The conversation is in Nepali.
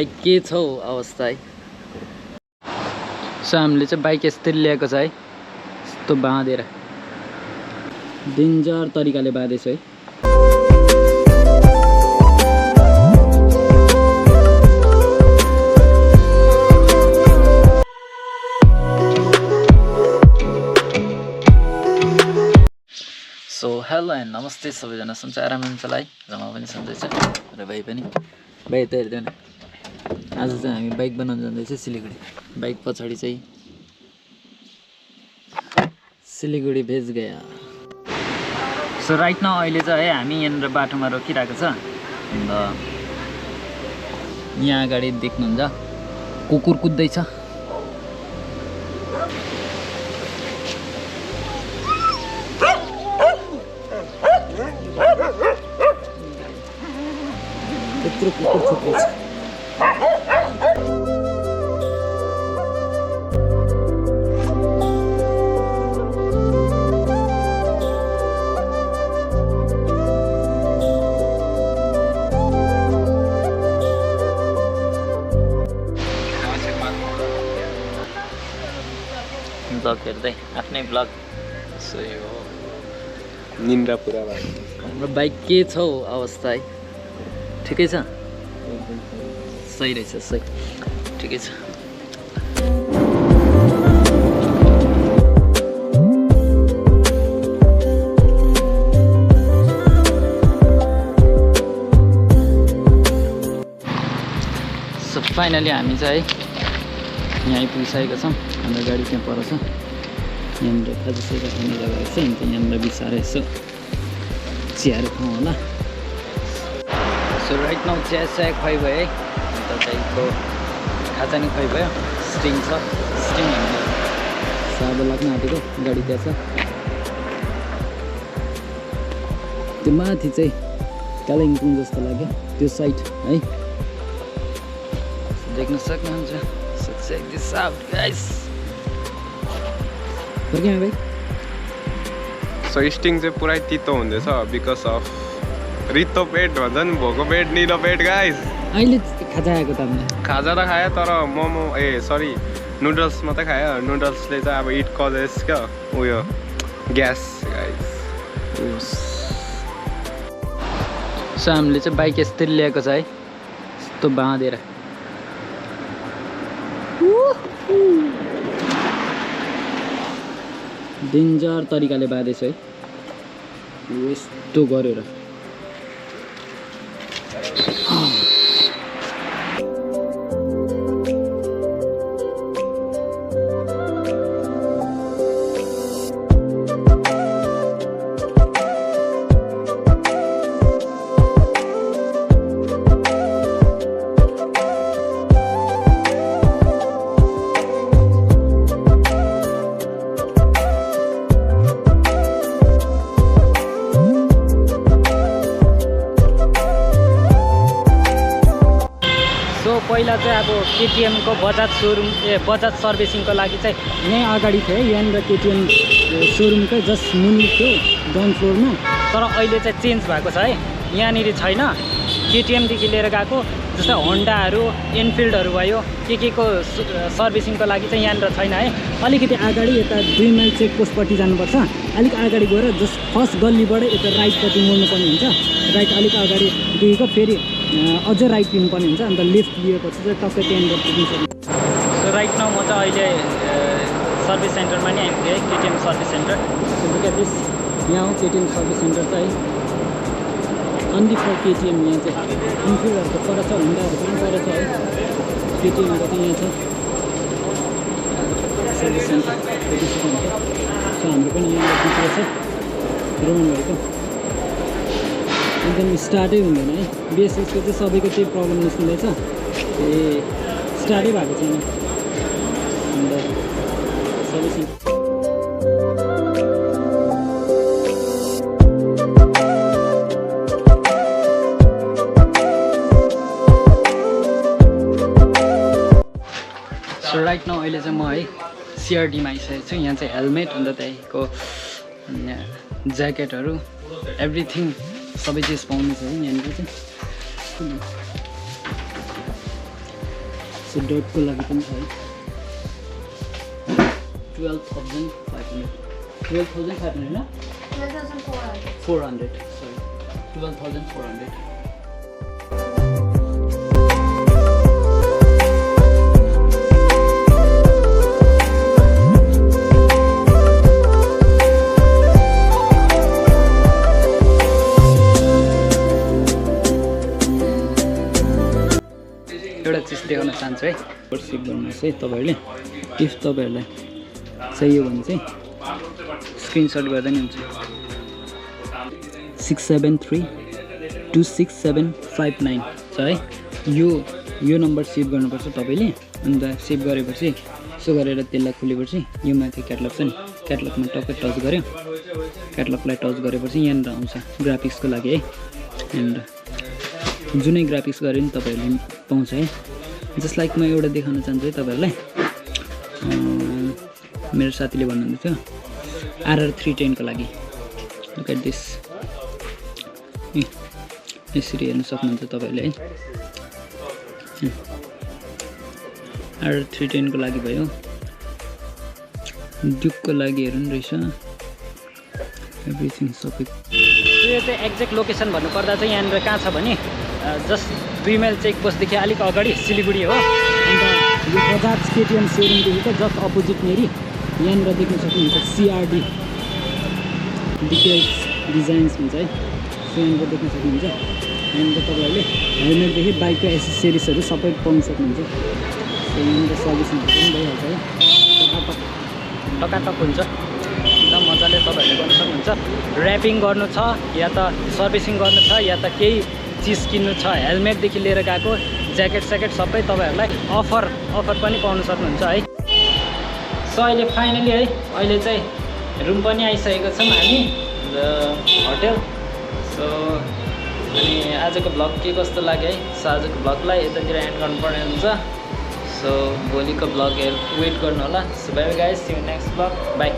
बाइक के छ हौ अवस्था है। सो हामीले चाहिँ बाइक यस्तै ल्याएको छ है, यस्तो बाँधेर डेन्जर तरिकाले बाँधेछ है। सो हेलो एन्ड नमस्ते सबैजना, सन्चै आराम हुन्छ है र म पनि सन्चै छ र भाइ पनि। भाइ त हेर्दैन, आज चाहिँ हामी बाइक बनाउन जाँदैछ सिलिगुडी। बाइक पछाडि चाहिँ सिलिगुडी भेज गया। सो राइट नाउ अहिले चाहिँ है हामी यहाँनिर बाटोमा रोकिरहेको छ। अन्त यहाँ अगाडि देख्नुहुन्छ कुकुर कुद्दैछ। यत्रो कुकुर छुट्दैछ। ब्लग हेर्दै आफ्नै ब्लग। सही हो, निन्द्रा पुरा भयो। हाम्रो बाइक के छ हौ अवस्था है, ठिकै छ? सही रहेछ, सही ठिकै छ। सो फाइनली हामी चाहिँ यहाँ आइपुगिसकेको छौँ। हाम्रो गाडी त्यहाँ पर छ। यहाँनिर खाजासाजा खाने जग्गा छ। अन्त यहाँनिर बिसाएर यसो चियाहरू खाउँ होला। सो राइट नाउ चिया साया खुवाइ भयो है। अन्त त्यहीँको खाजा नि खुवाइ भयो। स्टिङ छ, स्टिङ हामीले साबो लाग्न आँटेको गाडी त्यहाँ छ। त्यो माथि चाहिँ कालिम्पोङ जस्तो लाग्यो त्यो साइड है, देख्न सक्नुहुन्छ। So check this out guys. फर्कियौँ भाइ। सो स्टिङ चाहिँ पुरै तितो हुँदैछ बिकज अफ रित्तो पेट भन्छ नि, भोको पेट निलो पेट गाइस। अहिले खाजा आएको त हामीले। खाजा त खायो तर मोमो सरी नुडल्स मात्रै खायो। नुडल्सले चाहिँ अब इट कजेस क्या उयो ग्यास गाइस। सो हामीले चाहिँ बाइक यस्तै ल्याएको छ है, यस्तो बाँधेर डेन्जर तरिकाले बाँधेछ है, यस्तो गरेर। पहिला चाहिँ अब केटिएमको बजाज सोरुम बजाज सर्भिसिङको लागि चाहिँ यहीँ अगाडि थियो है। यहाँनिर केटिएम सोरुमकै जस्ट मुनि थियो ग्राउन्ड फ्लोरमा। तर अहिले चाहिँ चेन्ज भएको छ है, यहाँनिर छैन। केटिएमदेखि लिएर गएको जस्तै होन्डाहरू एनफिल्डहरू भयो के को सर्भिसिङको लागि चाहिँ यहाँनिर छैन है। अलिकति अगाडि यता 2 माइल चेकपोस्टपट्टि जानुपर्छ। अलिक अगाडि गएर जस्ट फर्स्ट गल्लीबाट यता राइटपट्टि मोड्नुपर्ने हुन्छ। राइट अलिक अगाडि गएको फेरि अझै राइट लिनुपर्ने हुन्छ। अन्त लेफ्ट लिएपछि चाहिँ टक्कै त्यहाँनिर पुग्नु सक्छ। सो राइट नाउ म चाहिँ अहिले सर्भिस सेन्टरमा नि आइपुगेँ है, केटिएम सर्भिस सेन्टर। दिस यहाँ हो केटिएम सर्भिस सेन्टर चाहिँ अन्ली फर केटिएम। यहाँ चाहिँ इन्फिल्डहरूको पर छ, होन्डाहरूको पनि पर छ है। केटिएमको चाहिँ यहाँ छ सर्भिस सेन्टर। सो हाम्रो पनि यहाँ भित्र छ ग्राउन्ड भएको। एकदम स्टार्टै हुँदैन है। बिएसएसको चाहिँ सबैको त्यही प्रब्लम निस्किँदैछ, स्टार्टै भएको छैन। अन्त सर्भिस सो राइट नाउ अहिले चाहिँ म है CRDमा आइसकेको छु। यहाँ चाहिँ हेलमेट अन्त त्यहीँको ज्याकेटहरू एभ्रिथिङ सबै चिज पाउनु छ है यहाँनिर चाहिँ। सो डटको लागि पनि छ है 12,500 12,500 ना 400 sorry 12,400 एउटा चिज देखाउन चाहन्छु है सेभ गर्नुहोस् है तपाईँहरूले इफ तपाईँहरूलाई चाहियो भने चाहिँ स्क्रिनसट गर्दा नि हुन्छ 673265759 छ है यो नम्बर सेभ गर्नुपर्छ तपाईँले अन्त सेभ गरेपछि यसो गरेर त्यसलाई खोलेपछि यो माथि क्याटलग छ नि क्याटलगमा टक्कै टच गऱ्यो क्याटलगलाई टच गरेपछि यहाँनिर आउँछ ग्राफिक्सको लागि है एन्ड जुनै ग्राफिक्स गरे नि तपाईँहरूले पाउँछ है जस्ट लाइक म एउटा देखाउन चाहन्छु है तपाईँहरूलाई मेरो साथीले भन्नुहुँदै थियो RR 310 को लागि लुक एट दिस यसरी हेर्न सक्नुहुन्छ तपाईँहरूले है RR 310 को लागि भयो ड्युकको लागि हेर्नु रहेछ एभ्रिथिङ सबै यो चाहिँ एक्ज्याक्ट लोकेसन भन्नुपर्दा चाहिँ यहाँनिर कहाँ छ भने जस्ट 2 माइल चेकपोस्टदेखि अलिक अगाडि सिलिगुडी हो अन्त यो बजाज KTM सोरुमदेखिको जस्ट अपोजिट नेरी यहाँनिर देख्न सक्नुहुन्छ CRD डिटेल्स डिजाइन्स भन्छ है यहाँनिर देख्न सक्नुहुन्छ यहाँनिर तपाईँहरूले हेलमेटदेखि बाइकको एसेसरिजहरू सबै पाउन सक्नुहुन्छ यहाँनिर सर्भिसिङहरू पनि भइहाल्छ है टकाटक हुन्छ एकदम मजाले तपाईँहरूले गर्न सक्नुहुन्छ ऱ्यापिङ गर्नु छ या त सर्भिसिङ गर्नु छ या त केही चिज किन्नु छ हेलमेटदेखि लिएर गएको ज्याकेट स्याकेट सबै तपाईँहरूलाई अफर पनि पाउन सक्नुहुन्छ है सो अहिले फाइनली है अहिले चाहिँ रुम पनि आइसकेको छौँ हामी होटेल सो अनि आजको भ्लग के कस्तो लाग्यो है सो आजको भ्लगलाई यतातिर एन्ड गर्नुपर्ने हुन्छ सो भोलिको भ्लग वेट गर्नु होला so bye guys see you next vlog by